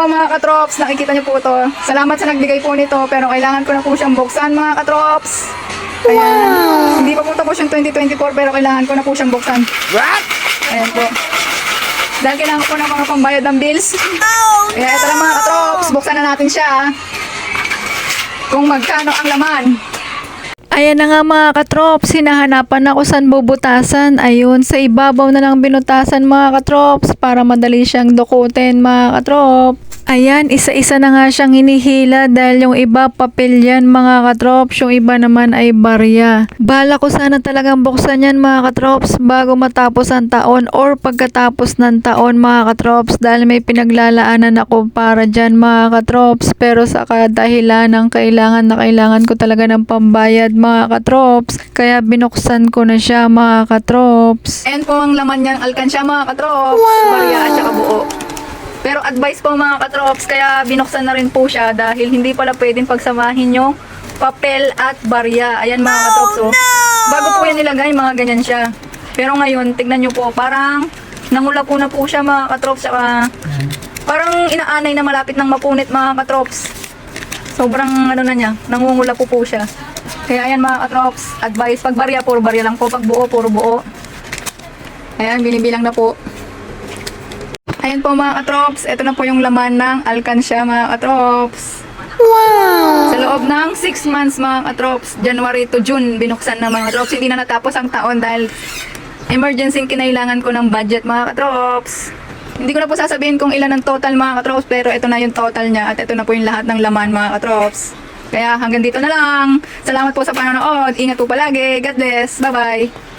po mga katrops, nakikita niyo po ito. Salamat sa nagbigay po nito, pero kailangan ko na po siyang buksan mga katrops. Ayan. Hindi pa po tapos yung 2024, pero kailangan ko na po siyang buksan. What? Ayan po. Dahil kailangan ko na mga pambayad ng bills. Kaya ito lang mga katrops, buksan na natin siya. Kung magkano ang laman. Ayan na nga mga katrops, hinahanapan ako saan bubutasan. Ayun, sa ibabaw na lang binutasan mga katrops para madali siyang dukutin mga katrops. Ayan, isa-isa na nga siyang hinihila dahil yung iba papel yan mga katrops, yung iba naman ay barya. Bala ko sana talagang buksan yan mga katrops bago matapos ang taon or pagkatapos ng taon mga katrops dahil may pinaglalaanan ako para dyan mga katrops, pero sa kadahilan ng kailangan ko talaga ng pambayad mga katrops, kaya binuksan ko na siya mga katrops. And po ang laman niyan, alkansya mga katrops, barya at saka buo. Pero advice po mga katrops, kaya binuksan na rin po siya dahil hindi pala pwedeng pagsamahin yung papel at barya. Ayan mga katrops, oh. Bago po yan nilagay, mga ganyan siya. Pero ngayon, tignan nyo po, parang nangulap po na po siya mga katrops, saka parang inaanay na malapit ng mapunit mga katrops. Sobrang ano na niya, nangungulap po siya. Kaya ayan mga katrops, advice, pag barya, puro barya lang po, pag buo, puro buo. Ayan, binibilang na po. Ayan po mga katrops, ito na po yung laman ng alkansya mga katrops. Wow! Sa loob ng 6 months mga katrops, January to June, binuksan na mga katrops. Hindi na natapos ang taon dahil emergency kinailangan ko ng budget mga katrops. Hindi ko na po sasabihin kung ilan ang total mga katrops, pero ito na yung total niya at ito na po yung lahat ng laman mga katrops. Kaya hanggang dito na lang. Salamat po sa panonood. Ingat po palagi. God bless. Bye-bye.